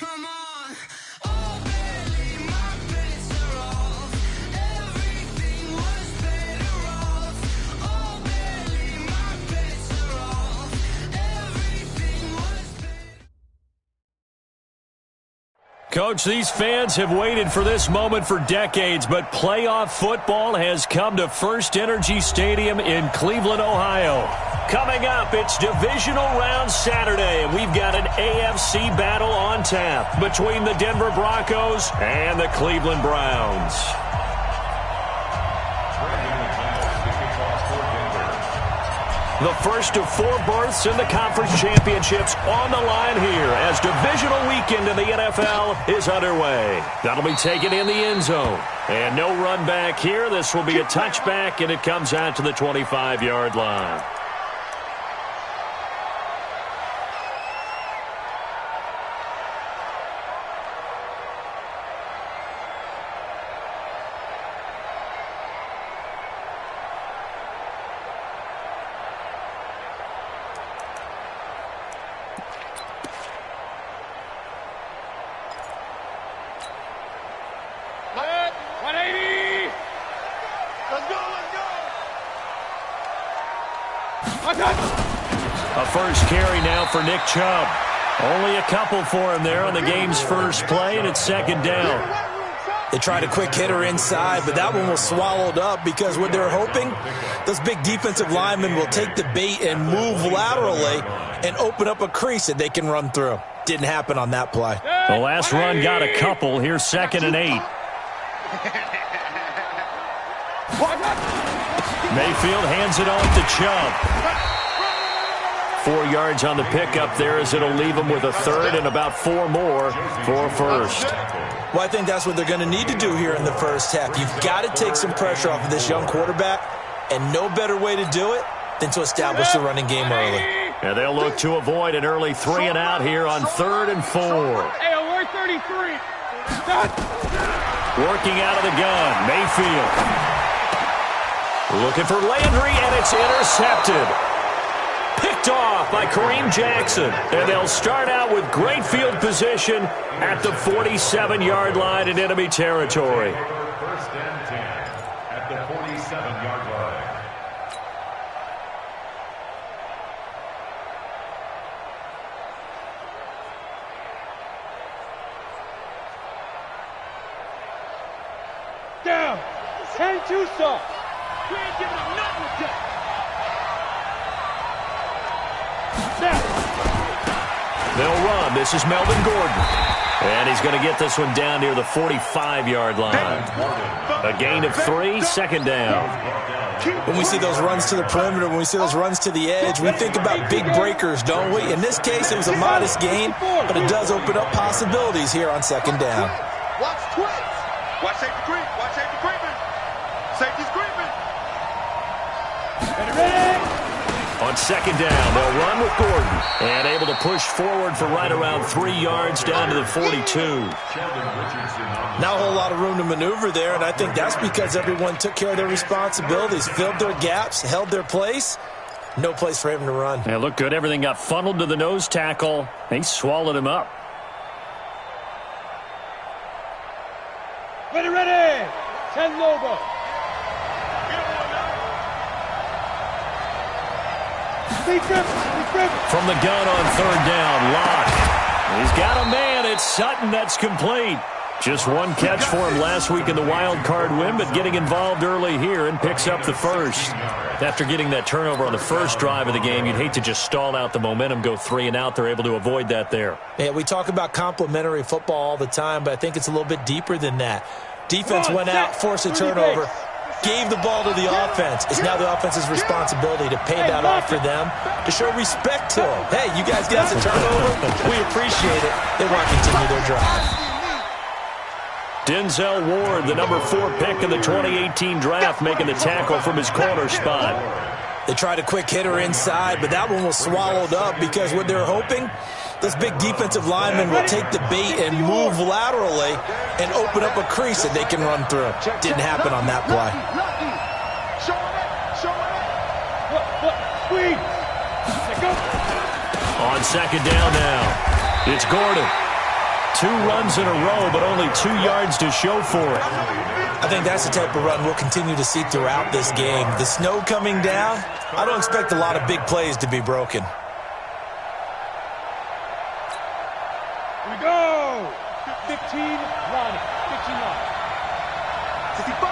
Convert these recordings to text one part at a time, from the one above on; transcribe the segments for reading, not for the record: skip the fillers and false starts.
Come on. Oh, baby, my bets are off. Everything was better off. Oh, baby, my bets are off. Everything was better. Coach, these fans have waited for this moment for decades, but playoff football has come to First Energy Stadium in Cleveland, Ohio. Coming up, it's Divisional Round Saturday, and we've got an AFC battle on tap between the Denver Broncos and the Cleveland Browns. The first of 4 berths in the conference championships on the line here as divisional weekend in the NFL is underway. That'll be taken in the end zone. And no run back here. This will be a touchback, and it comes out to the 25-yard line. A first carry now for Nick Chubb. Only a couple for him there on the game's first play, and it's second down. They tried a quick hitter inside, but that one was swallowed up because what they're hoping, those big defensive linemen will take the bait and move laterally and open up a crease that they can run through. Didn't happen on that play. The last run got a couple. Here's 2nd and 8. Mayfield hands it off to Chubb. 4 yards on the pickup there as it'll leave him with a third and about 4 more for first. Well, I think that's what they're going to need to do here in the first half. You've got to take some pressure off of this young quarterback, and no better way to do it than to establish the running game early. And they'll look to avoid an early 3 and out here on 3rd and 4. Hey, we're 33. Working out of the gun, Mayfield. Looking for Landry, and it's intercepted. Picked off by Kareem Jackson. And they'll start out with great field position at the 47-yard line in enemy territory. First and 10 at the 47-yard line. Down. 10-2 soft. We ain't giving him nothing to take. They'll run. This is Melvin Gordon. And he's going to get this one down near the 45-yard line. A gain of 3, second down. When we see those runs to the perimeter, when we see those runs to the edge, we think about big breakers, don't we? In this case, it was a modest gain, but it does open up possibilities here on second down. Watch twins. Watch safety creep. Watch safety creeping. Safety's creeping. On second down, they'll run with Gordon. And able to push forward for right around 3 yards down to the 42. Not a whole lot of room to maneuver there, and I think that's because everyone took care of their responsibilities, filled their gaps, held their place. No place for him to run. It looked good. Everything got funneled to the nose tackle. They swallowed him up. Ready. 10 logo. From the gun on third down, Locke. He's got a man. It's Sutton that's complete. Just one catch for him last week in the wild card win, but getting involved early here and picks up the first. After getting that turnover on the first drive of the game, you'd hate to just stall out the momentum, go 3 and out. They're able to avoid that there. Yeah, we talk about complementary football all the time, but I think it's a little bit deeper than that. Defense went out, forced a turnover, gave the ball to the offense. It's now the offense's responsibility to pay that off for them, to show respect to them. Hey, you guys got a turnover? We appreciate it. They want to continue their drive. Denzel Ward, the number 4 pick in the 2018 draft, making the tackle from his corner spot. They tried a quick hitter inside, but that one was swallowed up because what they're hoping, those big defensive linemen will take the bait and move laterally and open up a crease that they can run through. Didn't happen on that play. On second down now, it's Gordon. 2 runs in a row, but only 2 yards to show for it. I think that's the type of run we'll continue to see throughout this game. The snow coming down, I don't expect a lot of big plays to be broken. Here we go. 15 line. 15 line. 65.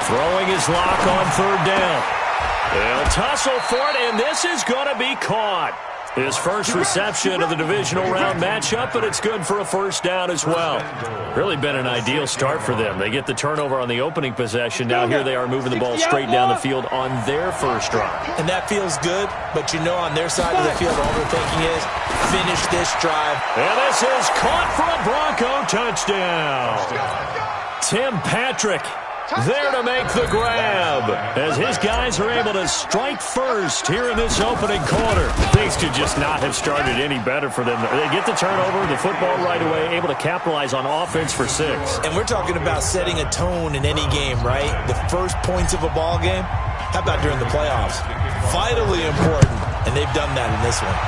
Throwing his lock on 3rd down. They'll tussle for it, and this is going to be caught. His first reception of the divisional round matchup, but it's good for a 1st down as well. Really been an ideal start for them. They get the turnover on the opening possession. Now here they are moving the ball straight down the field on their first drive. And that feels good, but you know on their side of the field, all they're thinking is finish this drive. And this is caught for a Bronco touchdown. Tim Patrick there to make the grab as his guys are able to strike first here in this opening quarter. Things could just not have started any better for them. They get the turnover, the football right away, able to capitalize on offense for 6. And we're talking about setting a tone in any game, right? The first points of a ball game. How about during the playoffs? Vitally important, and they've done that in this one.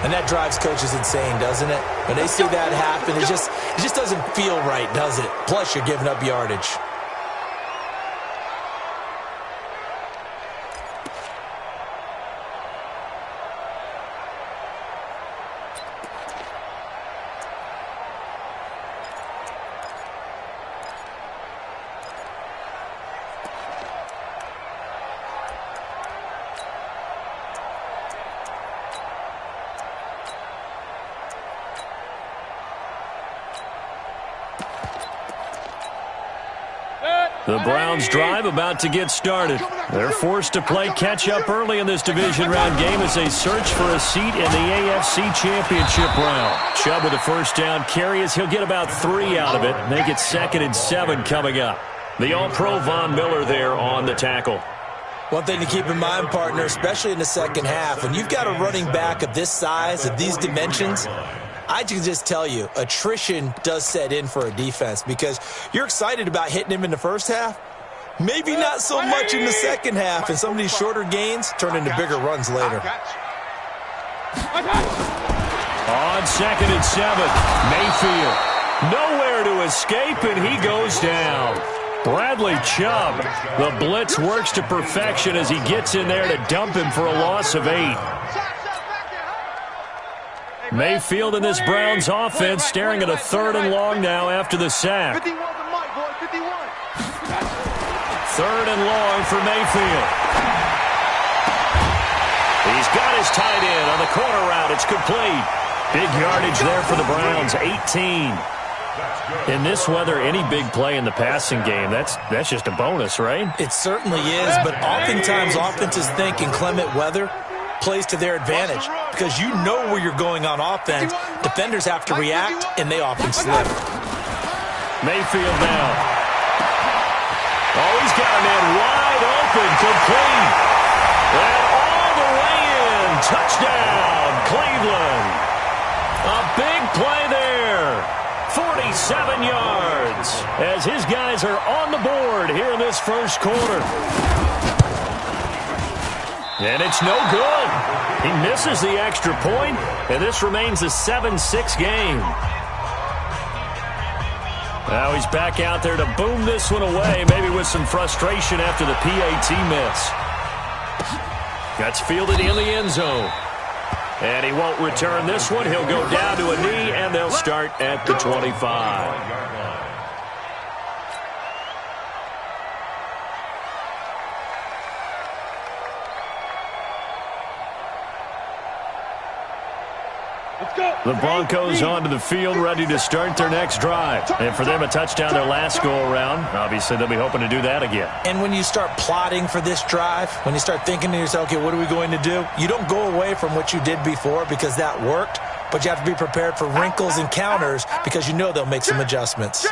And that drives coaches insane, doesn't it? When they see that happen, it just doesn't feel right, does it? Plus, you're giving up yardage. The Browns drive about to get started. They're forced to play catch-up early in this division round game as they search for a seat in the AFC Championship round. Chubb with a 1st down carry as he'll get about 3 out of it. Make it 2nd and 7 coming up. The All-Pro Von Miller there on the tackle. One thing to keep in mind, partner, especially in the second half, when you've got a running back of this size, of these dimensions, I can just tell you, attrition does set in for a defense because you're excited about hitting him in the first half. Maybe not so much in the second half, and some of these shorter gains turn into bigger runs later. On 2nd and 7, Mayfield. Nowhere to escape, and he goes down. Bradley Chubb. The blitz works to perfection as he gets in there to dump him for a loss of 8. Mayfield in this Browns offense staring at a 3rd and long now after the sack. 3rd and long for Mayfield. He's got his tight end on the corner route. It's complete. Big yardage there for the Browns, 18. In this weather, any big play in the passing game, that's just a bonus, right? It certainly is, but oftentimes offenses think in clement weather plays to their advantage because you know where you're going on offense. Defenders have to react, and they often slip. Mayfield now. Oh, he's got a man wide open, complete. And all the way in. Touchdown, Cleveland. A big play there. 47 yards as his guys are on the board here in this first quarter. And it's no good. He misses the extra point, and this remains a 7-6 game. Now he's back out there to boom this one away, maybe with some frustration after the PAT miss. That's fielded in the end zone. And he won't return this one. He'll go down to a knee, and they'll start at the 25. The Broncos onto the field, ready to start their next drive. And for them, a touchdown their last go-around. Obviously, they'll be hoping to do that again. And when you start plotting for this drive, when you start thinking to yourself, okay, what are we going to do? You don't go away from what you did before because that worked, but you have to be prepared for wrinkles and counters because you know they'll make some adjustments.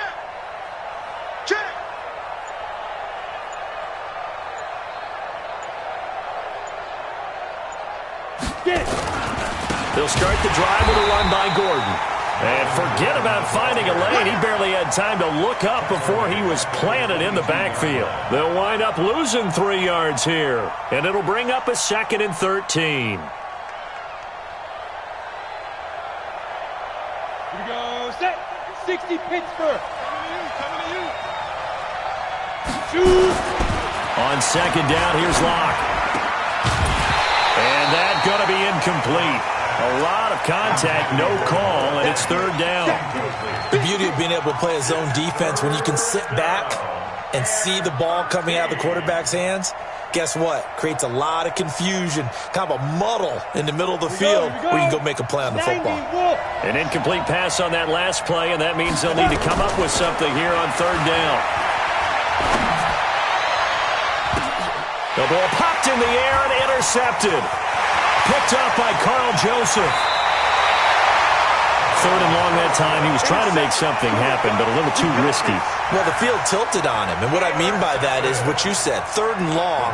They'll start the drive with a run by Gordon. And forget about finding a lane. He barely had time to look up before he was planted in the backfield. They'll wind up losing 3 yards here. And it'll bring up a 2nd and 13. Here we go. Set. 60 Pittsburgh. Coming to you. Shoot. On 2nd down, here's Locke. And that's going to be incomplete. A lot of contact, no call, and it's 3rd down. The beauty of being able to play a zone defense when you can sit back and see the ball coming out of the quarterback's hands, guess what? Creates a lot of confusion, kind of a muddle in the middle of the field where you can go make a play on the football. An incomplete pass on that last play, and that means they'll need to come up with something here on 3rd down. The ball popped in the air and intercepted. Picked up by Carl Joseph. 3rd and long that time. He was trying to make something happen, but a little too risky. Well, the field tilted on him, and what I mean by that is what you said. 3rd and long,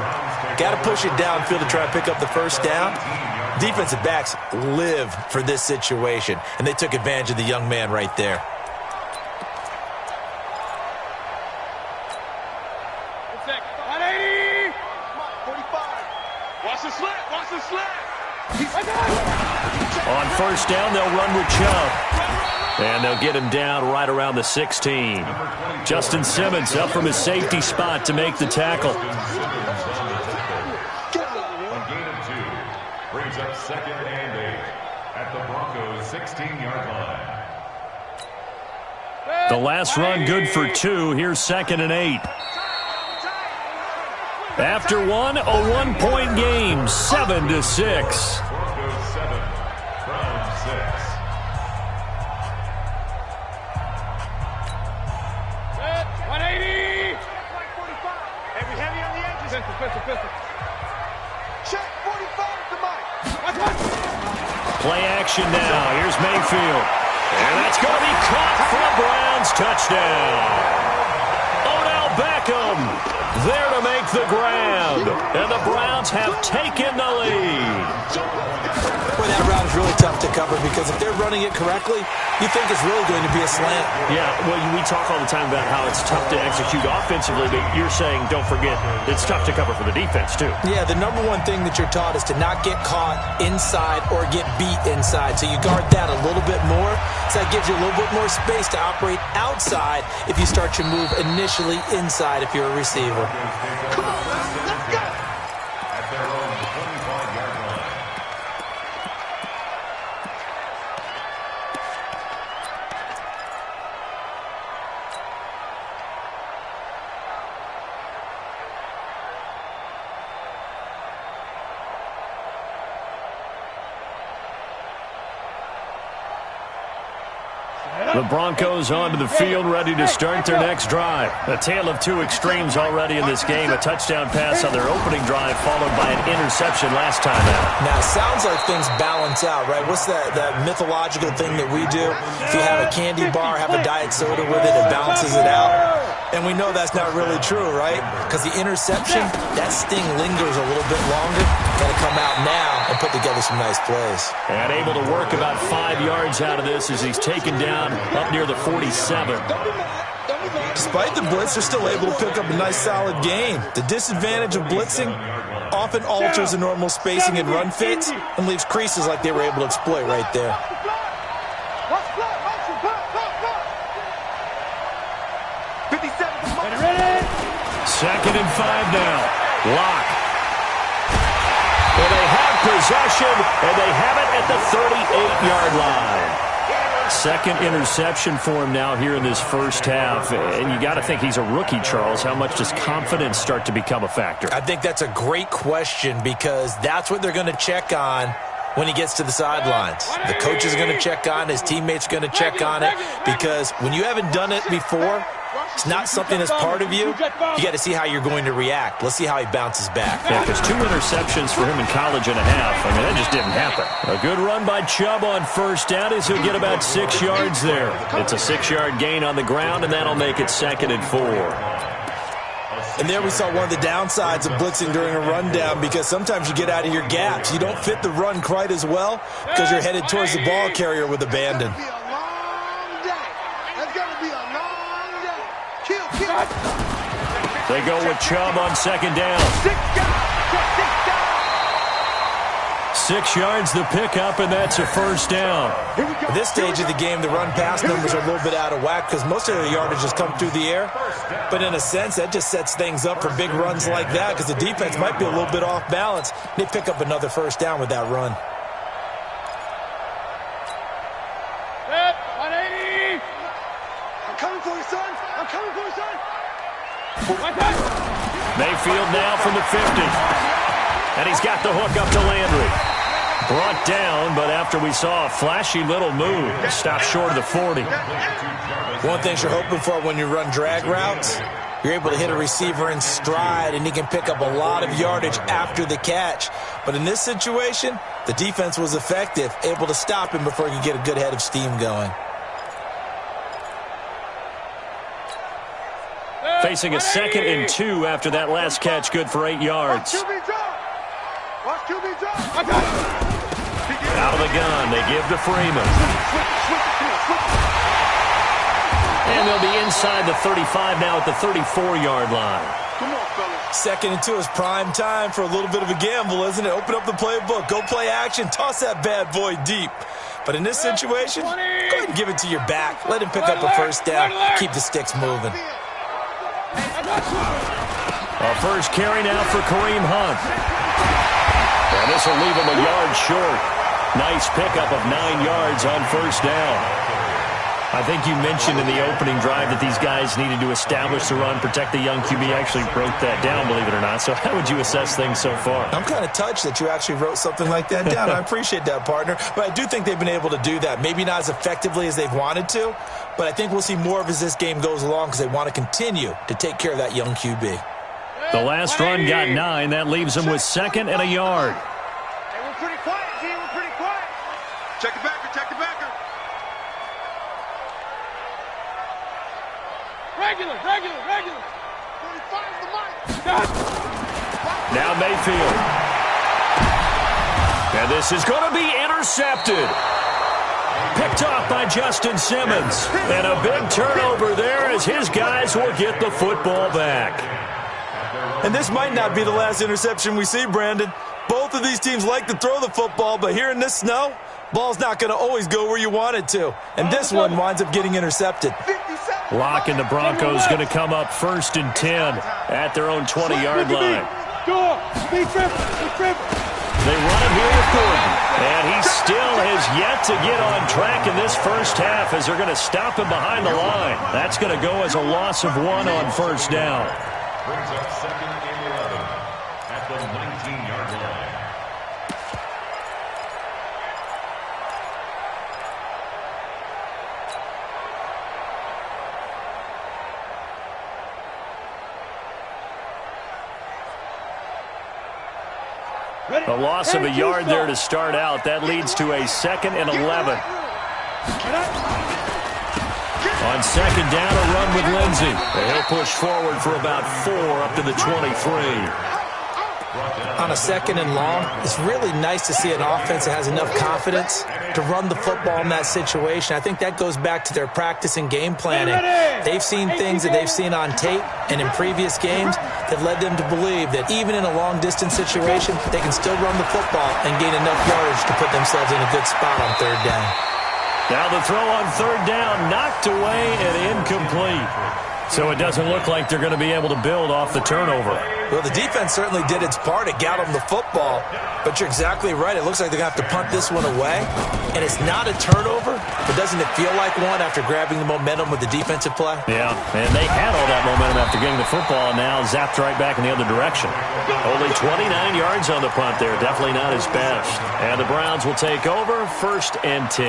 got to push it downfield to try and pick up the 1st down. Defensive backs live for this situation, and they took advantage of the young man right there. Watch the slant. Watch the slant. On 1st down, they'll run with Chubb. And they'll get him down right around the 16. Justin Simmons up from his safety spot to make the tackle. A gain of 2 brings up 2nd and 8 at the Broncos' 16-yard line. The last run good for 2. Here's 2nd and 8. After one, a 1-point game, 7-6. Broncos 7, Browns 6. Set. 180. Heavy, heavy on the edges. Pistol. Check. 45 to Mike. Play action now. Here's Mayfield. And that's going to be caught for a Browns touchdown. Odell Beckham there to make the grab. And the Browns have taken the lead. Boy, that route is really tough to cover because if they're running it correctly, you think it's really going to be a slant. Yeah, well, we talk all the time about how it's tough to execute offensively, but you're saying, don't forget, it's tough to cover for the defense, too. Yeah, the number one thing that you're taught is to not get caught inside or get beat inside. So you guard that a little bit more. So that gives you a little bit more space to operate outside if you start your move initially inside if you're a receiver. Come on, let's go. At their own 25-yard line. The Broncos onto the field, ready to start their next drive. A tale of 2 extremes already in this game. A touchdown pass on their opening drive, followed by an interception last time out. Now, it sounds like things balance out, right? What's that mythological thing that we do? If you have a candy bar, have a diet soda with it, it balances it out. And we know that's not really true, right? Because the interception, that sting lingers a little bit longer. Got to come out now and put together some nice plays. And able to work about 5 yards out of this as he's taken down up near the 47. Despite the blitz, they're still able to pick up a nice solid gain. The disadvantage of blitzing often alters the normal spacing and run fits and leaves creases like they were able to exploit right there. 2nd and 5 now. Locke. Well, they have possession, and they have it at the 38-yard line. 2nd interception for him now here in this first half. And you got to think he's a rookie, Charles. How much does confidence start to become a factor? I think that's a great question because that's what they're going to check on when he gets to the sidelines. The coach is going to check on it. His teammates are going to check on it because when you haven't done it before, it's not something that's part of you. You got to see how you're going to react. Let's see how he bounces back. Yeah, because 2 interceptions for him in college and a half. I mean, that just didn't happen. A good run by Chubb on 1st down as he'll get about 6 yards there. It's a 6-yard gain on the ground, and that'll make it 2nd and 4. And there we saw one of the downsides of blitzing during a rundown because sometimes you get out of your gaps. You don't fit the run quite as well because you're headed towards the ball carrier with abandon. They go with Chubb on second down. 6 yards the pickup, and that's a first down. At this stage of the game, the run-pass numbers are a little bit out of whack because most of the yardage has come through the air. But in a sense, that just sets things up for big runs like that because the defense might be a little bit off balance. They pick up another first down with that run. 180. I'm coming for you, son. I'm coming for you, son. Mayfield now from the 50. And he's got the hook up to Landry. Brought down, but after we saw a flashy little move, stopped short of the 40. One thing you're hoping for when you run drag routes, you're able to hit a receiver in stride, and he can pick up a lot of yardage after the catch. But in this situation, the defense was effective, able to stop him before he could get a good head of steam going. Facing a 2nd and 2 after that last catch, good for 8 yards. Out of the gun, they give to Freeman. And they'll be inside the 35 now at the 34-yard line. 2nd and 2 is prime time for a little bit of a gamble, isn't it? Open up the playbook, go play action, toss that bad boy deep. But in this situation, go ahead and give it to your back. Let him pick up a first down, keep the sticks moving. A first carry now for Kareem Hunt. And this will leave him a yard short. Nice pickup of 9 yards on first down. I think you mentioned in the opening drive that these guys needed to establish the run, protect the young QB. Actually wrote that down, believe it or not. So how would you assess things so far? I'm kind of touched that you actually wrote something like that down. I appreciate that, partner. But I do think they've been able to do that. Maybe not as effectively as they've wanted to, but I think we'll see more of as this game goes along because they want to continue to take care of that young QB. The last run got 9. That leaves them with 2nd and a yard. Hey, we're pretty quiet, G. We're pretty quiet. Check the backer, check the backer. Regular. 45 the mic. Now Mayfield. And this is going to be intercepted. Picked off by Justin Simmons. And a big turnover there as his guys will get the football back. And this might not be the last interception we see, Brandon. Both of these teams like to throw the football, but here in this snow, ball's not going to always go where you want it to. And this one winds up getting intercepted. Lock and the Broncos going to come up 1st and 10 at their own 20-yard line. They run it here with Gordon. And he still has yet to get on track in this first half as they're going to stop him behind the line. That's going to go as a loss of 1 on first down. Brings up 2nd and 11 at the 19-yard line. A loss of a yard there to start out. That leads to a 2nd and 11. On second down, a run with Lindsey. He'll push forward for about 4 up to the 23. On a 2nd and long, it's really nice to see an offense that has enough confidence to run the football in that situation. I think that goes back to their practice and game planning. They've seen things that they've seen on tape and in previous games that led them to believe that even in a long-distance situation, they can still run the football and gain enough yardage to put themselves in a good spot on 3rd down. Now the throw on 3rd down, knocked away and incomplete. So it doesn't look like they're going to be able to build off the turnover. Well, the defense certainly did its part to get them the football, but you're exactly right. It looks like they're going to have to punt this one away, and it's not a turnover, but doesn't it feel like one after grabbing the momentum with the defensive play? Yeah, and they had all that momentum after getting the football, and now zapped right back in the other direction. Only 29 yards on the punt there, definitely not his best. And the Browns will take over 1st and 10.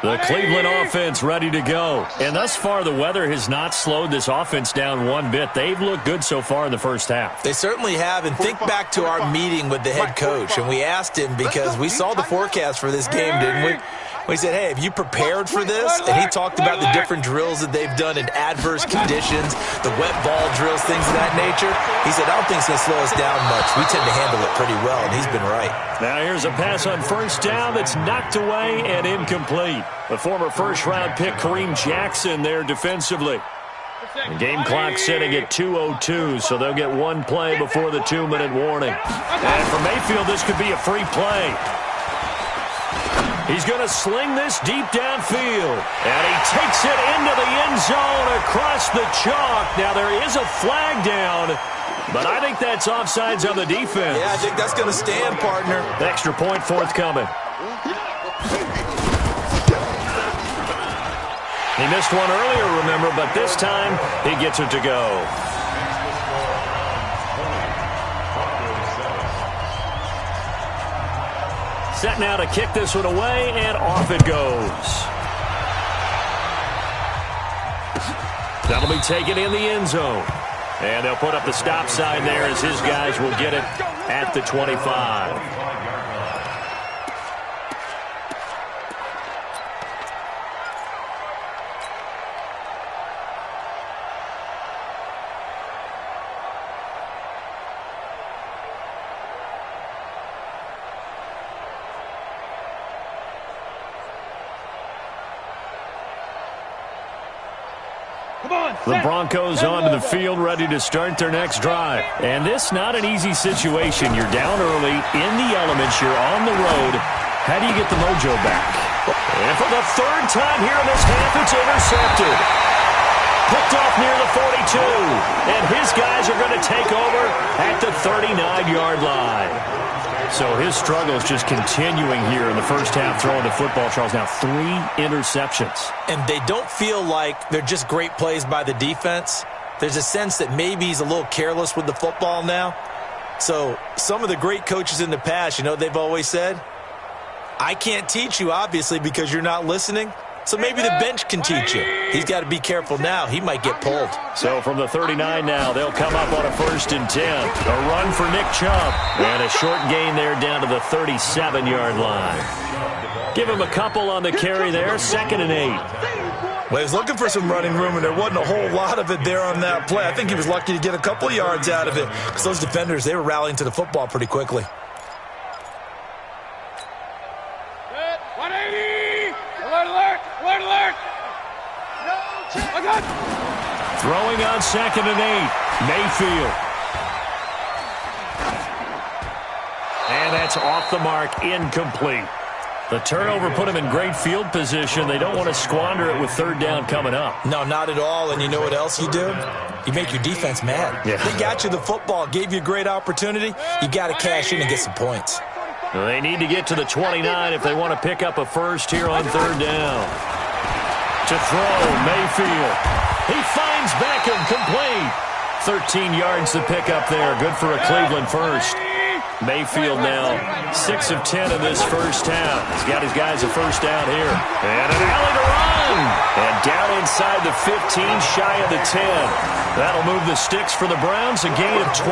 The Cleveland offense ready to go. And thus far, the weather has not slowed this offense down one bit. They've looked good so far in the first half. They certainly have. And think back to our meeting with the head coach. And we asked him because we saw the forecast for this game, didn't we? He said, hey, have you prepared for this? And he talked about the different drills that they've done in adverse conditions, the wet ball drills, things of that nature. He said, I don't think it's going to slow us down much. We tend to handle it pretty well, and he's been right. Now here's a pass on first down that's knocked away and incomplete. The former first-round pick Kareem Jackson there defensively. The game clock sitting at 2:02, so they'll get one play before the 2-minute warning. And for Mayfield, this could be a free play. He's going to sling this deep downfield. And he takes it into the end zone across the chalk. Now, there is a flag down, but I think that's offsides on the defense. Yeah, I think that's going to stand, partner. Extra point forthcoming. He missed one earlier, remember, but this time he gets it to go. Set now to kick this one away, and off it goes. That'll be taken in the end zone. And they'll put up the stop sign there as his guys will get it at the 25. The Broncos onto the field ready to start their next drive. And this not an easy situation. You're down early, in the elements, you're on the road. How do you get the mojo back? And for the third time here in this half, it's intercepted. Picked off near the 42. And his guys are going to take over at the 39-yard line. So his struggle is just continuing here in the first half throwing the football, Charles. Now 3 interceptions. And they don't feel like they're just great plays by the defense. There's a sense that maybe he's a little careless with the football now. So some of the great coaches in the past, you know, they've always said, I can't teach you, obviously, because you're not listening. So maybe the bench can teach you. He's got to be careful now. He might get pulled. So from the 39 now, they'll come up on a 1st and 10. A run for Nick Chubb. And a short gain there down to the 37-yard line. Give him a couple on the carry there. 2nd and 8. Well, he was looking for some running room, and there wasn't a whole lot of it there on that play. I think he was lucky to get a couple yards out of it because those defenders, they were rallying to the football pretty quickly. 180! Alert, alert! Alert, alert! I got it! Throwing on 2nd and 8. Mayfield. And that's off the mark, incomplete. The turnover put him in great field position. They don't want to squander it with 3rd down coming up. No, not at all. And you know what else you do? You make your defense mad. Yeah. They got you the football, gave you a great opportunity. You got to cash in and get some points. They need to get to the 29 if they want to pick up a first here on 3rd down. To throw, Mayfield. He finds Beckham, complete. 13 yards to pick up there. Good for a Cleveland first. Mayfield now 6 of 10 in this first half. He's got his guys a first down here. And an alley to run. And down inside the 15, shy of the 10. That'll move the sticks for the Browns, a gain of 12.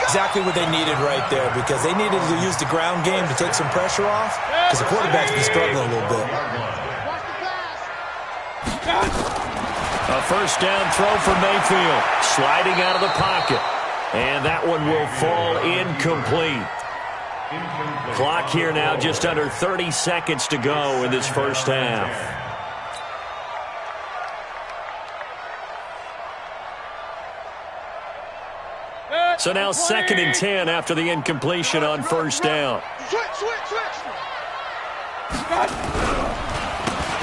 Exactly what they needed right there because they needed to use the ground game to take some pressure off because the quarterback's been struggling a little bit. A first down throw for Mayfield. Sliding out of the pocket. And that one will fall incomplete. Clock here now just under 30 seconds to go in this first half. So now 2nd and 10 after the incompletion on first down.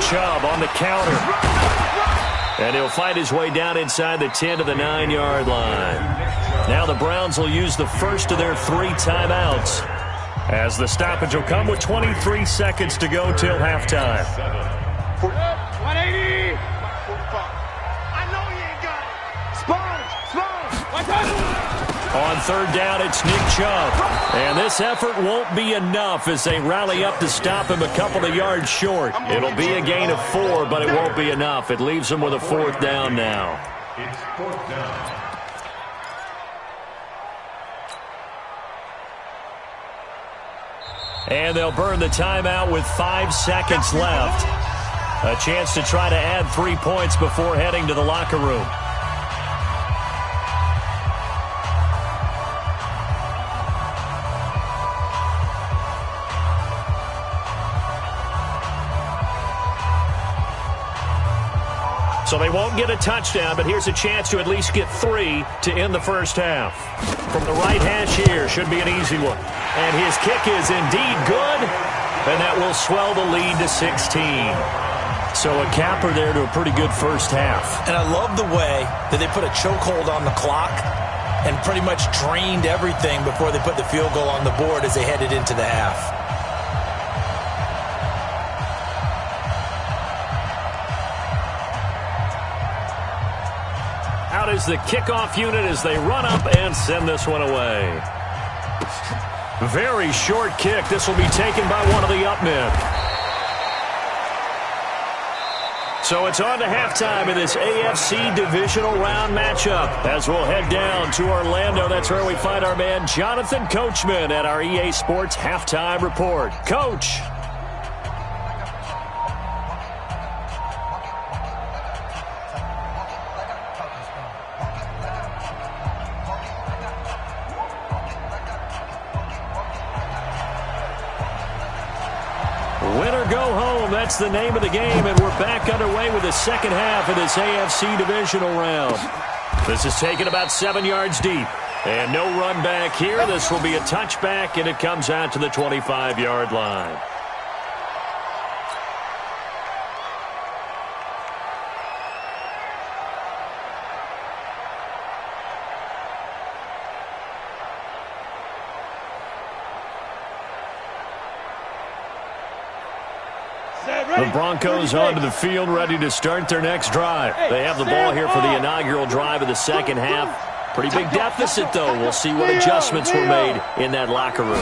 Chubb on the counter. And he'll fight his way down inside the 10 to the 9-yard line. Now the Browns will use the first of their 3 timeouts as the stoppage will come with 23 seconds to go till halftime. 180! I know you ain't got it. Sponge! On 3rd down, it's Nick Chubb. And this effort won't be enough as they rally up to stop him a couple of yards short. It'll be a gain of 4, but it won't be enough. It leaves him with a 4th down now. It's 4th down. And they'll burn the timeout with 5 seconds left. A chance to try to add 3 points before heading to the locker room. So they won't get a touchdown, but here's a chance to at least get 3 to end the first half. From the right hash here, should be an easy one. And his kick is indeed good, and that will swell the lead to 16. So a capper there to a pretty good first half. And I love the way that they put a chokehold on the clock and pretty much drained everything before they put the field goal on the board as they headed into the half. Out is the kickoff unit as they run up and send this one away. Very short kick. This will be taken by one of the up men. So it's on to halftime in this AFC divisional round matchup. As we'll head down to Orlando, that's where we find our man Jonathan Coachman at our EA Sports Halftime Report. Coach. Win or go home, that's the name of the game, and we're back underway with the second half of this AFC divisional round. This is taken about 7 yards deep, and no run back here. This will be a touchback, and it comes out to the 25-yard line. The Broncos onto the field, ready to start their next drive. They have the ball here for the inaugural drive of the second half. Pretty big deficit, though. We'll see what adjustments were made in that locker room.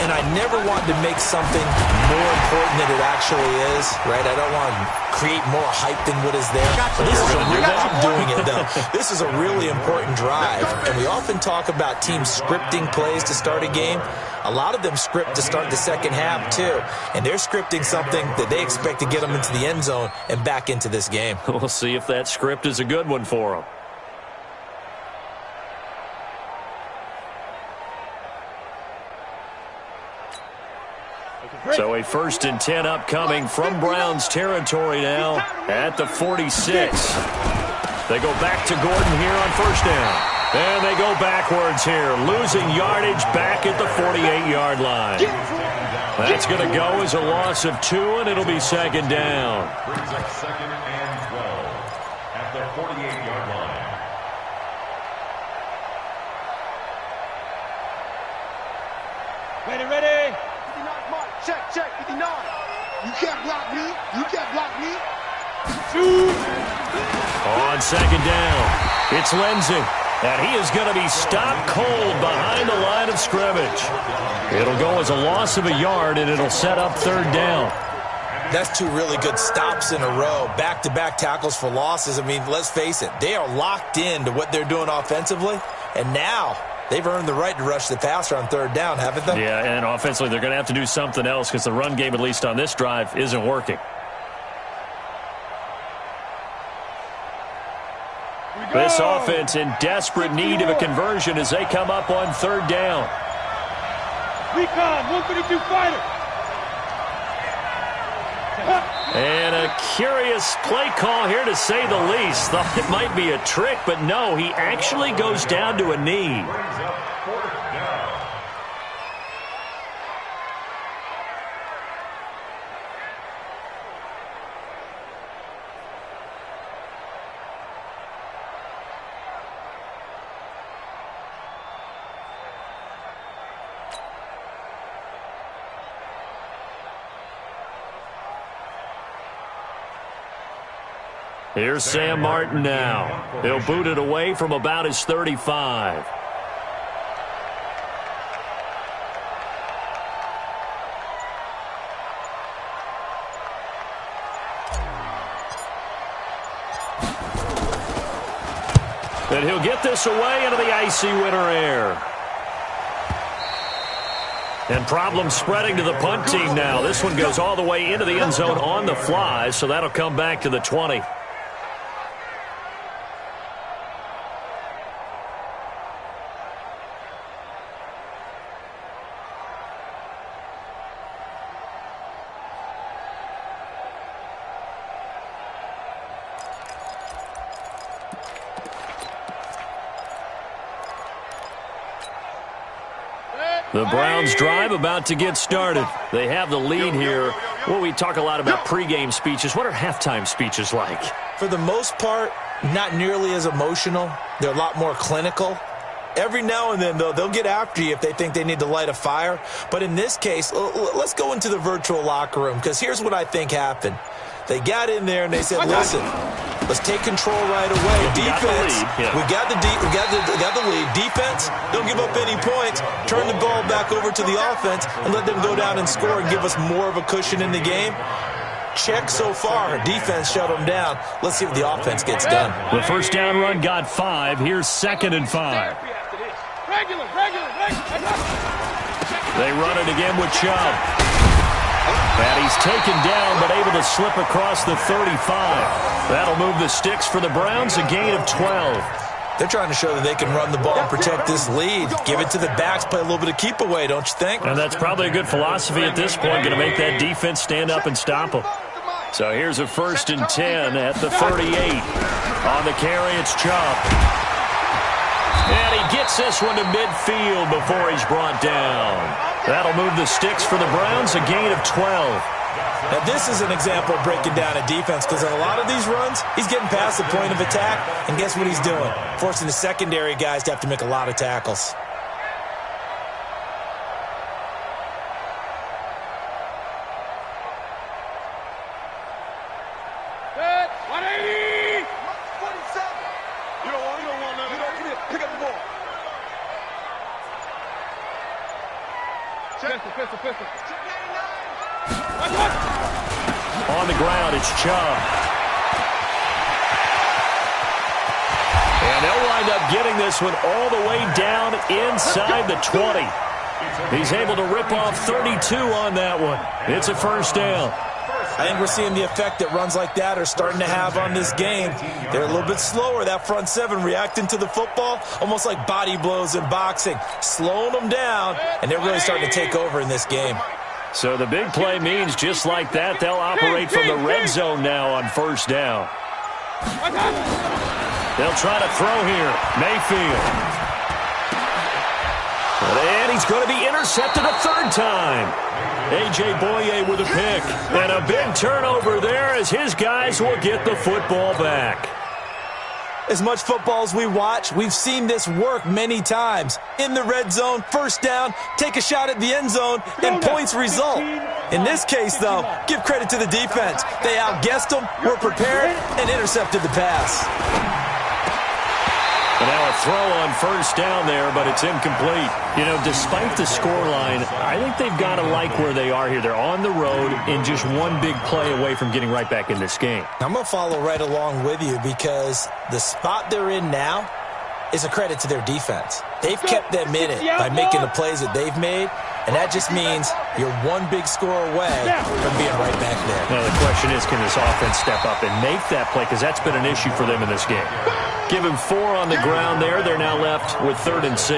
And I never wanted to make something more important than it actually is, right? I don't want to create more hype than what is there. But this is I'm doing it, though. This is a really important drive. And we often talk about teams scripting plays to start a game. A lot of them script to start the second half, too. And they're scripting something that they expect to get them into the end zone and back into this game. We'll see if that script is a good one for them. So a 1st and 10 upcoming from Browns territory now at the 46. They go back to Gordon here on first down. And they go backwards here, losing yardage back at the 48-yard line. That's going to go as a loss of 2, and it'll be second down. Brings up 2nd and 12 at the 48-yard line. Ready. Check, 59. You can't block me. You can't block me. Shoot. On second down, it's Lindsey. And he is going to be stopped cold behind the line of scrimmage. It'll go as a loss of a yard, and it'll set up third down. That's 2 really good stops in a row. Back-to-back tackles for losses. I mean, let's face it. They are locked into what they're doing offensively. And now they've earned the right to rush the passer on third down, haven't they? Yeah, and offensively, they're going to have to do something else because the run game, at least on this drive, isn't working. This offense in desperate need of a conversion as they come up on third down. Recon, 132 fighter. And a curious play call here, to say the least. Thought it might be a trick, but no, he actually goes down to a knee. Brings up 4th down. Here's Sam Martin now. He'll boot it away from about his 35. And he'll get this away into the icy winter air. And problems spreading to the punt team now. This one goes all the way into the end zone on the fly, so that'll come back to the 20. The Browns drive about to get started. They have the lead here. Well, we talk a lot about pregame speeches. What are halftime speeches like? For the most part, not nearly as emotional. They're a lot more clinical. Every now and then, though, they'll get after you if they think they need to light a fire. But in this case, let's go into the virtual locker room, because here's what I think happened. They got in there and they said, listen, let's take control right away. Defense, we got the lead. Defense, don't give up any points. Turn the ball back over to the offense and let them go down and score and give us more of a cushion in the game. Check so far. Defense shut them down. Let's see if the offense gets done. The first down run got 5. Here's 2nd and 5. They run it again with Chubb. And he's taken down, but able to slip across the 35. That'll move the sticks for the Browns, a gain of 12. They're trying to show that they can run the ball and protect this lead. Give it to the backs, play a little bit of keep away, don't you think? And that's probably a good philosophy at this point, going to make that defense stand up and stop them. So here's a 1st and 10 at the 38. On the carry, it's Chubb. And he gets this one to midfield before he's brought down. That'll move the sticks for the Browns, a gain of 12. Now, this is an example of breaking down a defense, because in a lot of these runs, he's getting past the point of attack, and guess what he's doing? Forcing the secondary guys to have to make a lot of tackles. On the ground, it's Chubb. And they'll wind up getting this one all the way down inside the 20. He's able to rip off 32 on that one. It's a 1st down. I think we're seeing the effect that runs like that are starting to have on this game. They're a little bit slower, that front 7, reacting to the football, almost like body blows in boxing, slowing them down, and they're really starting to take over in this game. So the big play means just like that, they'll operate from the red zone now on 1st down. They'll try to throw here. Mayfield. And he's going to be intercepted a 3rd time. A.J. Boye with a pick. And a big turnover there as his guys will get the football back. As much football as we watch, we've seen this work many times. In the red zone, 1st down, take a shot at the end zone, and points result. In this case, though, give credit to the defense. They outguessed them, were prepared, and intercepted the pass. And now a throw on 1st down there, but it's incomplete. You know, despite the scoreline, I think they've got to like where they are here. They're on the road and just one big play away from getting right back in this game. I'm going to follow right along with you, because the spot they're in now is a credit to their defense. They've kept them in it by making the plays that they've made, and that just means you're one big score away from being right back there. Now the question is, can this offense step up and make that play? Because that's been an issue for them in this game. Give him 4 on the ground there. They're now left with 3rd and 6.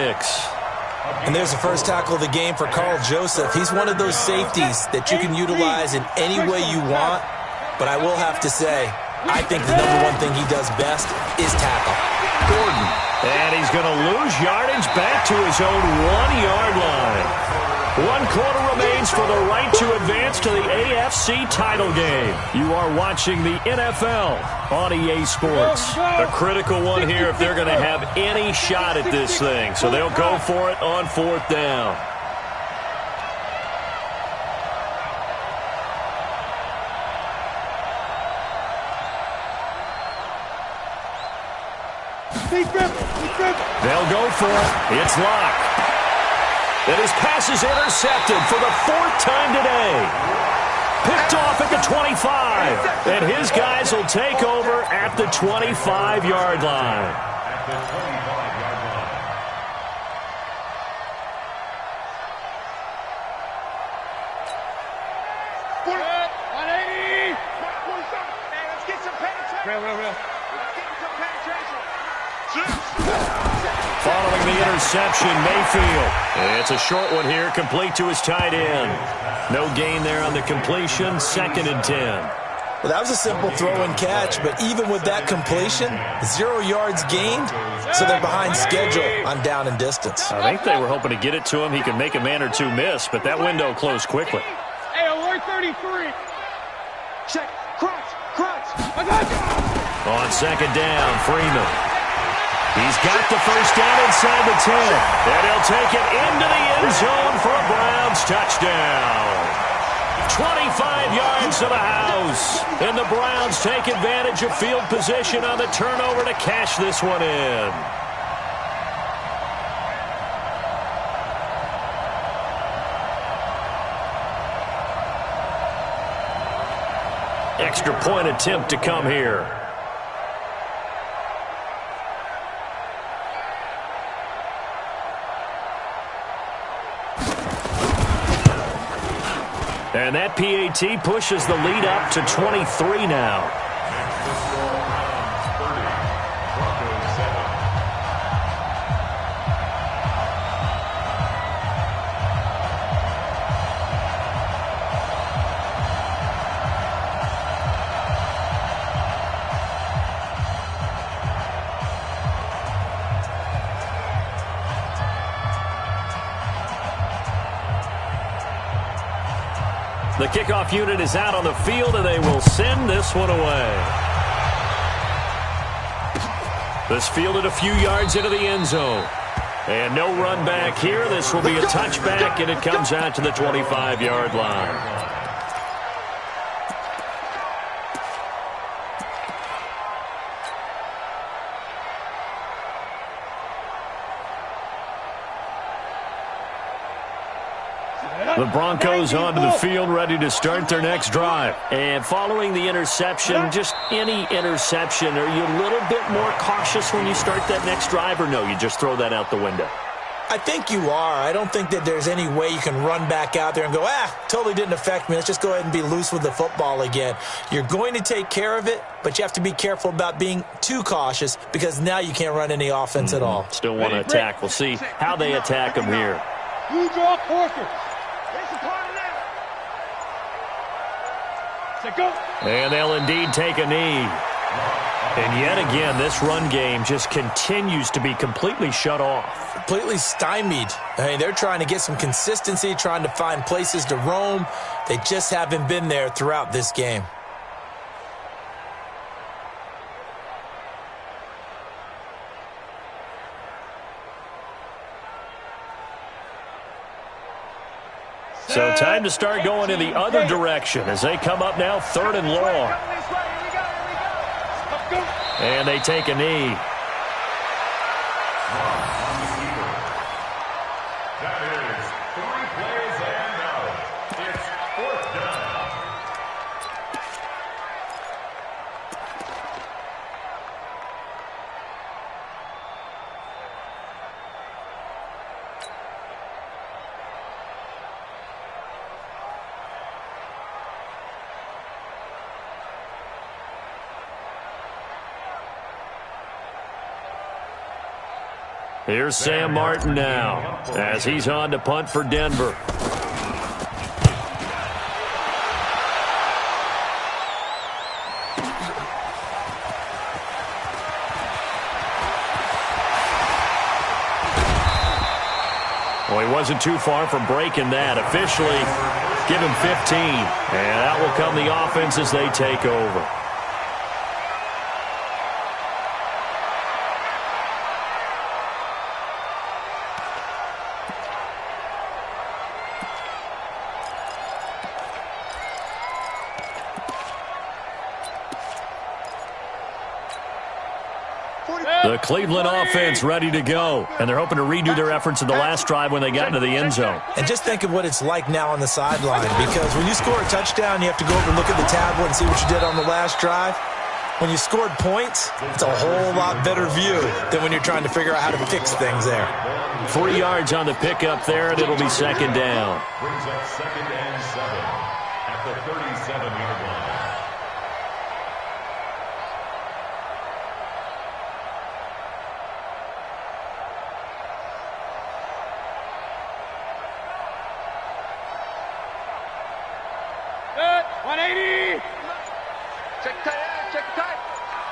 And there's the first tackle of the game for Carl Joseph. He's one of those safeties that you can utilize in any way you want. But I will have to say, I think the #1 thing he does best is tackle. Gordon. And he's going to lose yardage back to his own 1-yard line. 1 quarter remains for the right to advance to the AFC title game. You are watching the NFL on EA Sports. A critical one here if they're going to have any shot at this thing. So they'll go for it on 4th down. They'll go for it. It's Locke. And his pass is intercepted for the 4th time today. Picked off at the 25. And his guys will take over at the 25-yard line. Real. Following the interception, Mayfield. It's a short one here, complete to his tight end. No gain there on the completion, 2nd and 10. Well, that was a simple throw and catch, but even with that completion, 0 yards gained, so they're behind schedule on down and distance. I think they were hoping to get it to him. He could make a man or two miss, but that window closed quickly. Hey, alert 33. Check. Crunch. I got you. On 2nd down, Freeman. He's got the first down inside the 10, and he'll take it into the end zone for a Browns touchdown. 25 yards to the house, and the Browns take advantage of field position on the turnover to cash this one in. Extra point attempt to come here. And that PAT pushes the lead up to 23 now. The kickoff unit is out on the field, and they will send this one away. This fielded a few yards into the end zone. And no run back here. This will be a touchback, and it comes out to the 25-yard line. The Broncos onto the field, ready to start their next drive. And following the interception, just any interception, are you a little bit more cautious when you start that next drive, or no, you just throw that out the window? I think you are. I don't think that there's any way you can run back out there and go, totally didn't affect me. Let's just go ahead and be loose with the football again. You're going to take care of it, but you have to be careful about being too cautious because now you can't run any offense at all. Still want to attack. We'll see how they attack them here. You draw Corker. And they'll indeed take a knee. And yet again, this run game just continues to be completely shut off. Completely stymied. I mean, they're trying to get some consistency, trying to find places to roam. They just haven't been there throughout this game. So time to start going in the other direction as they come up now 3rd and long. And they take a knee. That is 3 plays and out. It's 4th down. Here's Sam Martin now as he's on to punt for Denver. Well, he wasn't too far from breaking that. Officially, give him 15. And out will come the offense as they take over. The Cleveland offense ready to go, and they're hoping to redo their efforts in the last drive when they got into the end zone. And just think of what it's like now on the sideline, because when you score a touchdown, you have to go over and look at the tablet and see what you did on the last drive. When you scored points, it's a whole lot better view than when you're trying to figure out how to fix things there. 3 yards on the pickup there, and it'll be 2nd down. Brings up 2nd and 7 at the 37-yard line. Check tight.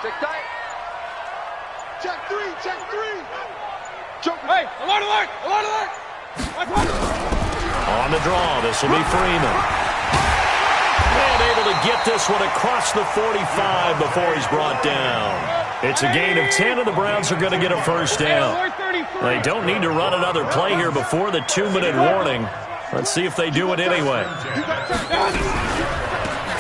Check tight. Check three. Check three. Hey, alert, alert, alert, alert. On the draw, this will be Freeman. And able to get this one across the 45 before he's brought down. It's a gain of 10, and the Browns are going to get a first down. They don't need to run another play here before the 2-minute warning. Let's see if they do it anyway.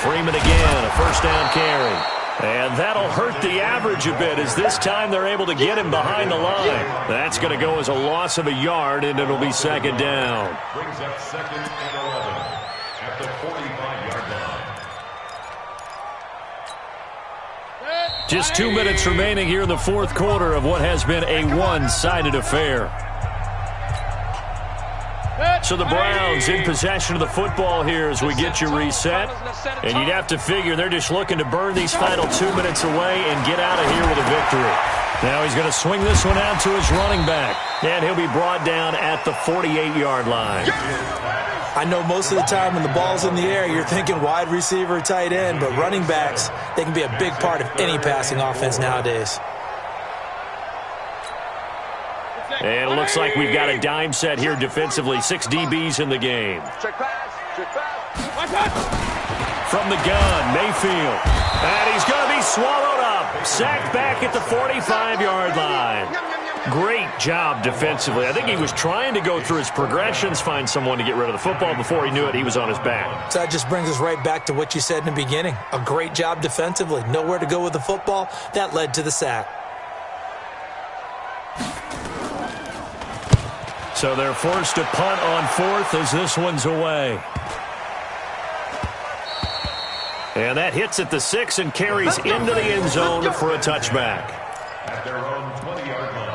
Freeman again, a first down carry. And that'll hurt the average a bit as this time they're able to get him behind the line. That's going to go as a loss of a yard, and it'll be second down. Brings up 2nd and 11 at the 45-yard line. Just 2 minutes remaining here in the fourth quarter of what has been a one-sided affair. So the Browns in possession of the football here as we get you reset. And you'd have to figure they're just looking to burn these final 2 minutes away and get out of here with a victory. Now he's going to swing this one out to his running back. And he'll be brought down at the 48-yard line. I know most of the time when the ball's in the air, you're thinking wide receiver, tight end, but running backs, they can be a big part of any passing offense nowadays. And it looks like we've got a dime set here defensively. 6 DBs in the game. Check pass. Check pass. From the gun, Mayfield. And he's going to be swallowed up. Sacked back at the 45-yard line. Great job defensively. I think he was trying to go through his progressions, find someone to get rid of the football. Before he knew it, he was on his back. So that just brings us right back to what you said in the beginning. A great job defensively. Nowhere to go with the football. That led to the sack. So they're forced to punt on 4th as this one's away. And that hits at the 6 and carries into the end zone for a touchback. At their own 20-yard line.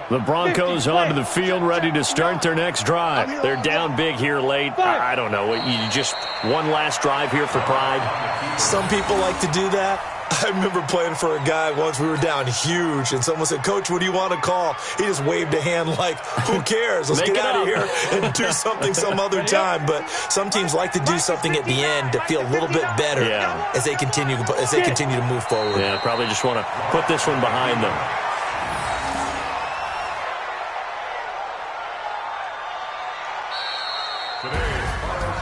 The Broncos onto the field, ready to start their next drive. They're down big here late. I don't know. You just one last drive here for pride? Some people like to do that. I remember playing for a guy once. We were down huge, and someone said, "Coach, what do you want to call?" He just waved a hand like, "Who cares? Let's get out of here and do something some other time." But some teams like to do something at the end to feel a little bit better as they continue to move forward. Yeah, probably just want to put this one behind them.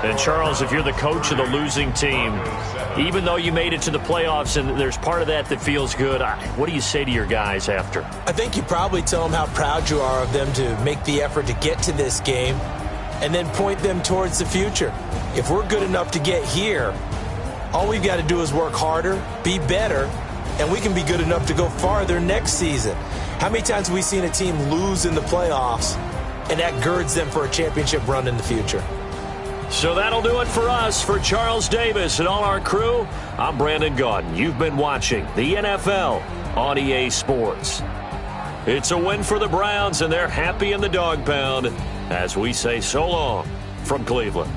And, Charles, if you're the coach of the losing team, even though you made it to the playoffs and there's part of that feels good, what do you say to your guys after? I think you probably tell them how proud you are of them to make the effort to get to this game and then point them towards the future. If we're good enough to get here, all we've got to do is work harder, be better, and we can be good enough to go farther next season. How many times have we seen a team lose in the playoffs, and that girds them for a championship run in the future? So that'll do it for us. For Charles Davis and all our crew, I'm Brandon Gaudin. You've been watching the NFL on EA Sports. It's a win for the Browns, and they're happy in the dog pound as we say so long from Cleveland.